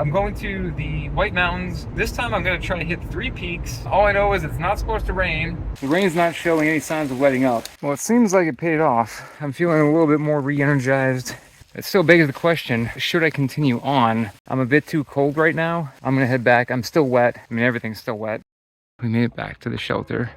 I'm going to the White Mountains. This time I'm going to try to hit 3 peaks. All I know is it's not supposed to rain. The rain's not showing any signs of letting up. Well, it seems like it paid off. I'm feeling a little bit more re-energized. It still begs the question, should I continue on? I'm a bit too cold right now. I'm going to head back. I'm still wet. I mean, everything's still wet. We made it back to the shelter.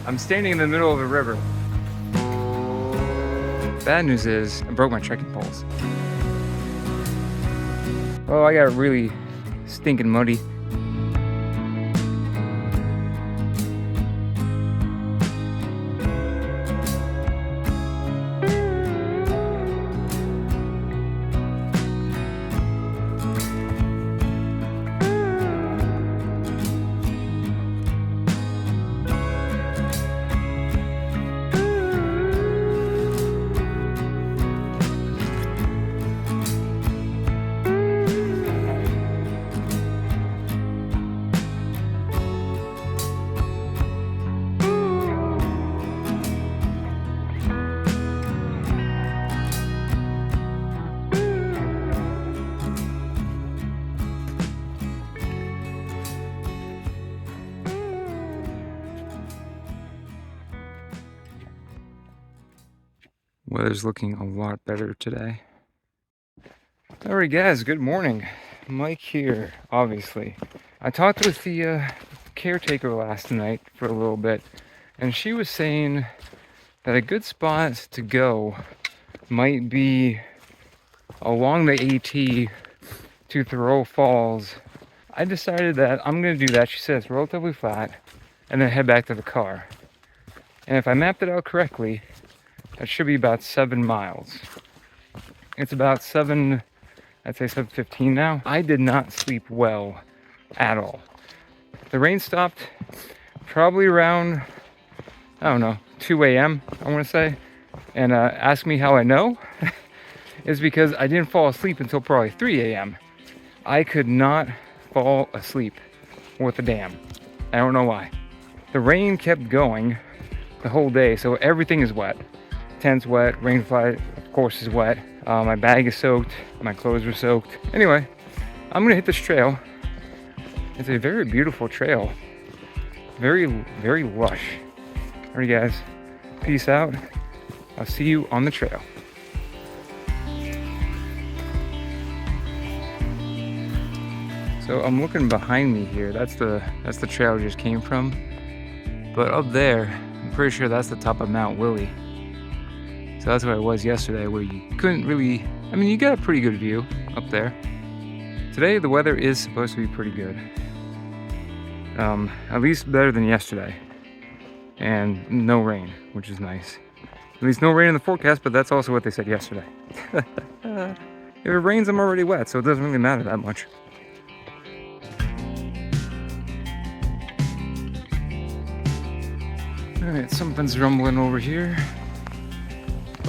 I'm standing in the middle of a river. Bad news is I broke my trekking poles. Oh, I got really stinking muddy. Weather's looking a lot better today. Alright guys, good morning. Mike here, obviously. I talked with the caretaker last night for a little bit, and she was saying that a good spot to go might be along the AT to Thoreau Falls. I decided that I'm going to do that. She said it's relatively flat, and then head back to the car. And if I mapped it out correctly, that should be about 7 miles. It's about 7, I'd say 7:15 now. I did not sleep well at all. The rain stopped probably around, I don't know, 2 a.m. I want to say. And ask me how I know. Is because I didn't fall asleep until probably 3 a.m. I could not fall asleep worth a damn. I don't know why. The rain kept going the whole day, so everything is wet. Tent's wet, rain fly, of course, is wet. My bag is soaked, my clothes were soaked. Anyway, I'm gonna hit this trail. It's a very beautiful trail. Very, very lush. Alright guys, peace out. I'll see you on the trail. So I'm looking behind me here. That's the trail I just came from. But up there, I'm pretty sure that's the top of Mount Willey. So that's where I was yesterday, where you couldn't really, I mean, you got a pretty good view up there. Today, the weather is supposed to be pretty good. At least better than yesterday. And no rain, which is nice. At least no rain in the forecast, but that's also what they said yesterday. If it rains, I'm already wet, so it doesn't really matter that much. Alright, something's rumbling over here.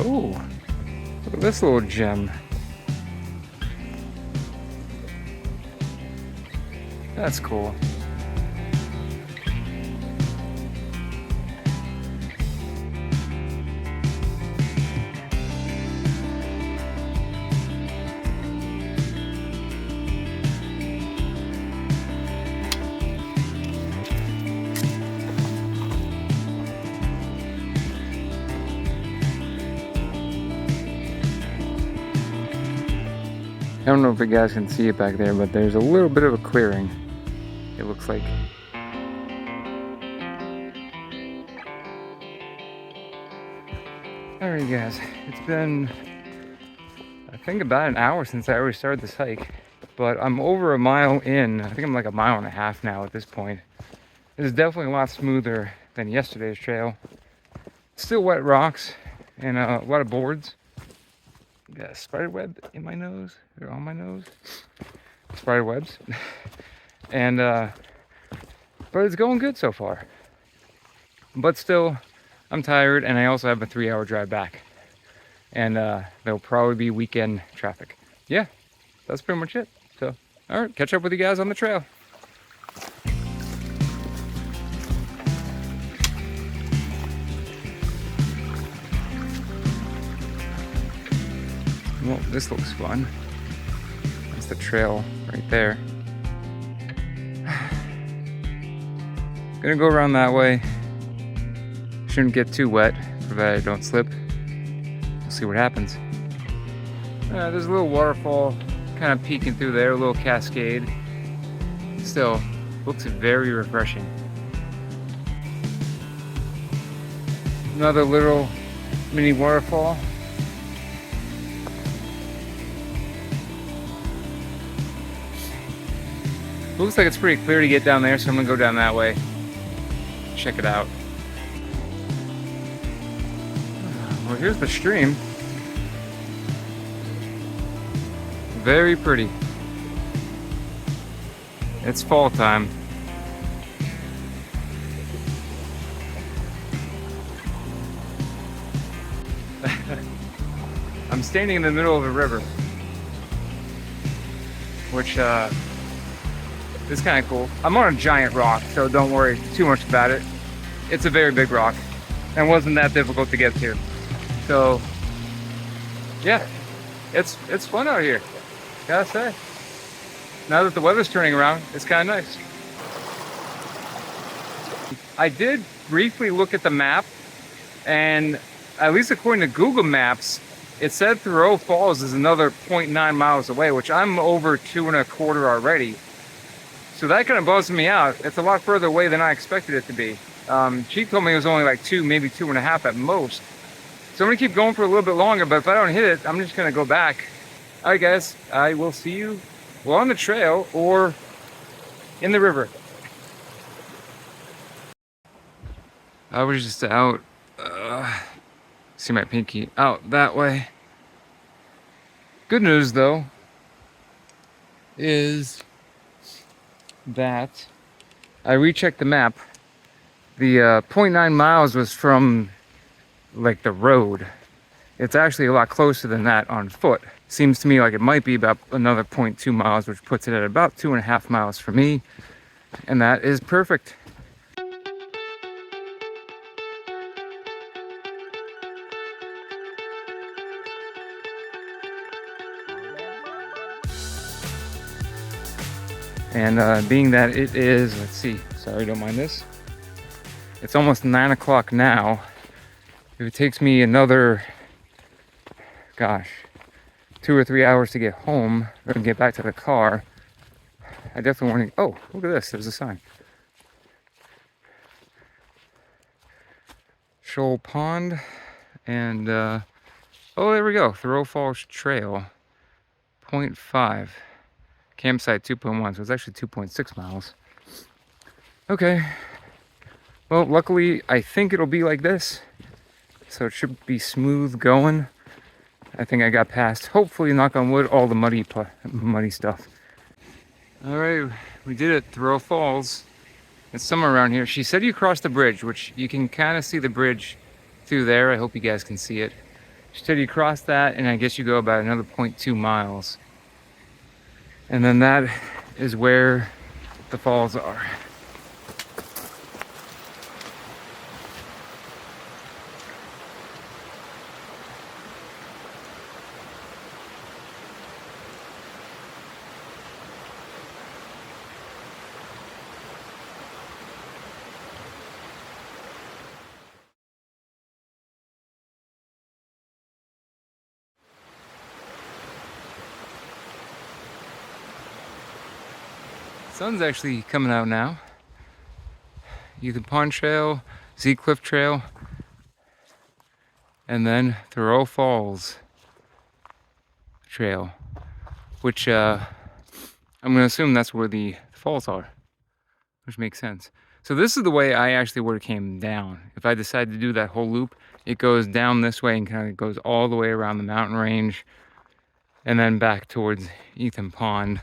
Oh, look at this little gem. That's cool. I don't know if you guys can see it back there, but there's a little bit of a clearing, it looks like. Alright guys, it's been, I think, about an hour since I already started this hike, but I'm over a mile in. I think I'm like a mile and a half now at this point. This is definitely a lot smoother than yesterday's trail. Still wet rocks and a lot of boards. Got a spider web in my nose, or on my nose. Spider webs. And, but it's going good so far. But still, I'm tired, and I also have a 3-hour drive back. And there'll probably be weekend traffic. Yeah, that's pretty much it. So, alright, catch up with you guys on the trail. Well, this looks fun. That's the trail right there. Gonna go around that way. Shouldn't get too wet, provided I don't slip. We'll see what happens. There's a little waterfall kind of peeking through there, a little cascade. Still, looks very refreshing. Another little mini waterfall. Looks like it's pretty clear to get down there, so I'm gonna go down that way. Check it out. Well, here's the stream. Very pretty. It's fall time. I'm standing in the middle of a river, which is kind of cool. I'm on a giant rock, so don't worry too much about it. It's a very big rock and wasn't that difficult to get to. So yeah, it's fun out here, gotta say. Now that the weather's turning around, it's kind of nice. I did briefly look at the map, and at least according to Google Maps, it said Thoreau Falls is another 0.9 miles away, which I'm over 2.25 already. So that kind of buzzed me out. It's a lot further away than I expected it to be. She told me it was only like 2, maybe 2.5 at most. So I'm gonna keep going for a little bit longer, but if I don't hit it, I'm just gonna go back. All right, guys, I will see you well on the trail or in the river. I was just out, see my pinky, out that way. Good news though is that I rechecked the map. The 0.9 miles was from like the road. It's actually a lot closer than that on foot. Seems to me like it might be about another 0.2 miles, which puts it at about 2.5 miles for me. And that is perfect. And being that it is, let's see, sorry, don't mind this. It's almost 9 o'clock now. If it takes me another, gosh, 2 or 3 hours to get home or get back to the car, I definitely want to, oh, look at this, there's a sign. Shoal Pond, and oh, there we go, Thoreau Falls Trail, 0.5. Campsite 2.1, so it's actually 2.6 miles. Okay. Well, luckily, I think it'll be like this. So it should be smooth going. I think I got past, hopefully, knock on wood, all the muddy stuff. All right, we did it, Thoreau Falls. It's somewhere around here. She said you crossed the bridge, which you can kind of see the bridge through there. I hope you guys can see it. She said you cross that, and I guess you go about another 0.2 miles. And then that is where the falls are. Sun's actually coming out now. Ethan Pond Trail, Z Cliff Trail, and then Thoreau Falls Trail, which I'm gonna assume that's where the falls are, which makes sense. So this is the way I actually would have came down. If I decided to do that whole loop, it goes down this way and kind of goes all the way around the mountain range and then back towards Ethan Pond,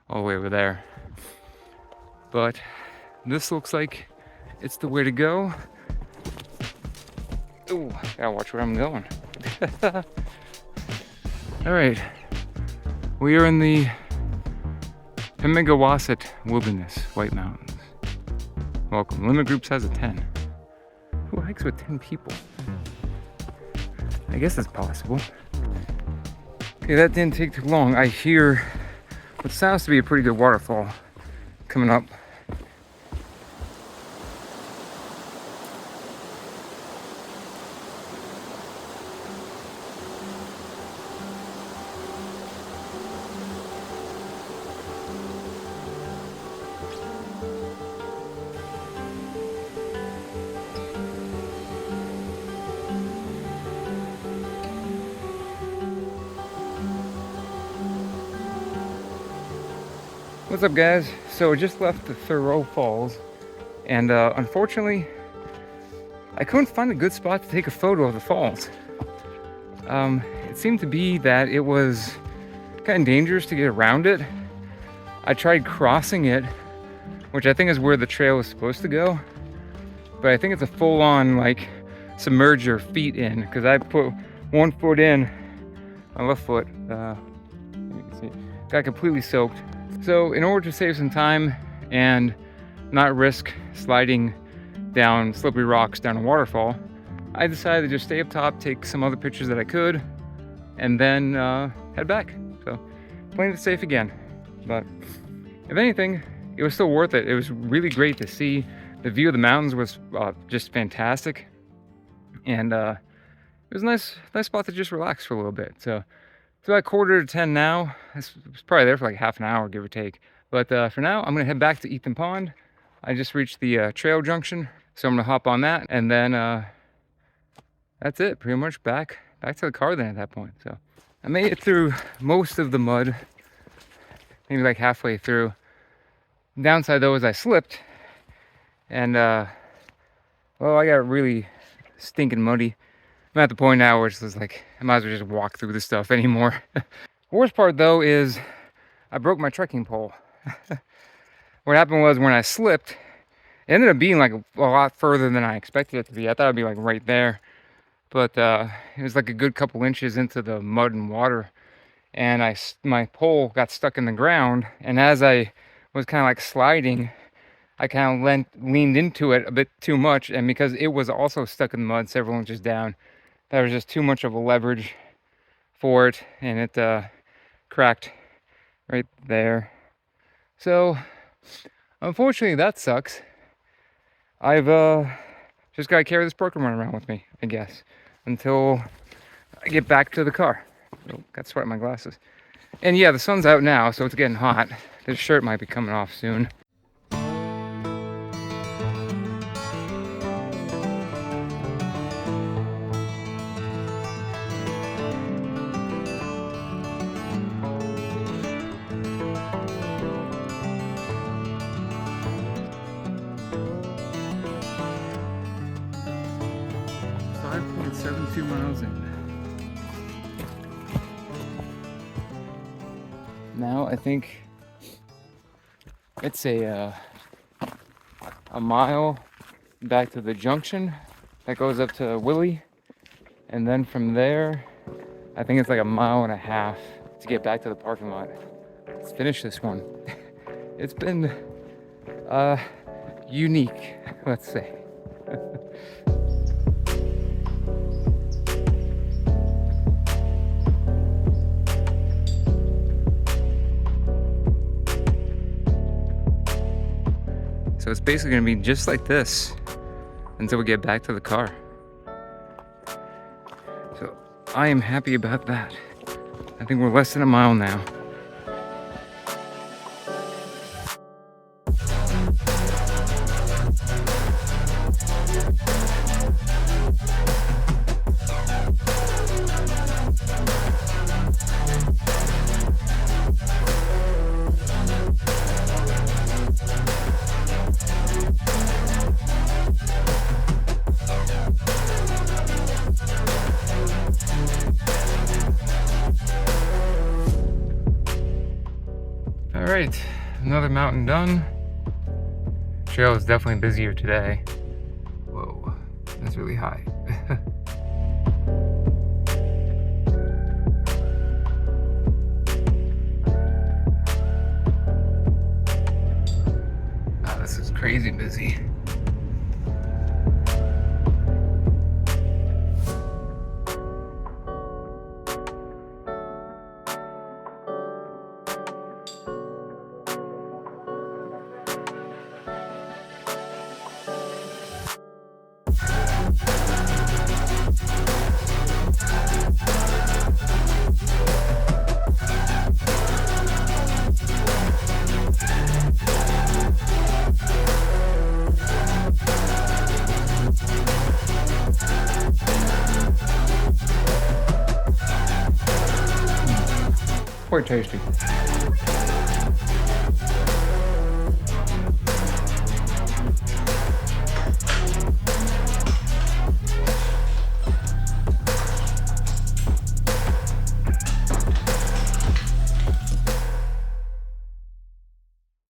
all the way over there. But this looks like it's the way to go. Ooh, gotta watch where I'm going. All right, we are in the Pemigewasset Wilderness, White Mountains. Welcome. Limit group size of 10. Who hikes with 10 people? I guess that's possible. Okay, that didn't take too long. I hear what sounds to be a pretty good waterfall coming up. What's up, guys? So I just left the Thoreau Falls, and unfortunately I couldn't find a good spot to take a photo of the falls. It seemed to be that it was kind of dangerous to get around it. I tried crossing it, which I think is where the trail is supposed to go, but I think it's a full-on like submerge your feet in, because I put one foot in, my left foot, you can see, got completely soaked. So in order to save some time and not risk sliding down slippery rocks down a waterfall, I decided to just stay up top, take some other pictures that I could, and then head back. So playing it safe again. But if anything, it was still worth it. It was really great to see. The view of the mountains was just fantastic. And it was a nice spot to just relax for a little bit. So it's about 9:45 now. I was probably there for like half an hour, give or take. But for now, I'm gonna head back to Ethan Pond. I just reached the trail junction, so I'm gonna hop on that, and then that's it. Pretty much back to the car then at that point. So I made it through most of the mud, maybe like halfway through. Downside though is I slipped, and well, I got really stinking muddy. I'm at the point now where it's just like, I might as well just walk through this stuff anymore. Worst part though is I broke my trekking pole. What happened was when I slipped, it ended up being like a lot further than I expected it to be. I thought it'd be like right there, but it was like a good couple inches into the mud and water, and my pole got stuck in the ground, and as I was kind of like sliding, I kind of leaned into it a bit too much, and because it was also stuck in the mud several inches down, that was just too much of a leverage for it, and it cracked right there. So unfortunately that sucks. I've just got to carry this Pokemon around with me, I guess, until I get back to the car. Oh, got sweat in my glasses. And yeah, the sun's out now, so it's getting hot. This shirt might be coming off soon. 5.72 miles in. Now I think it's a mile back to the junction that goes up to Willey, and then from there I think it's like 1.5 miles to get back to the parking lot. Let's finish this one. It's been unique, let's say. So it's basically gonna be just like this until we get back to the car. So I am happy about that. I think we're less than 1 mile now. All right, another mountain done. Trail is definitely busier today. Whoa, that's really high. Wow, this is crazy busy. quite tasty.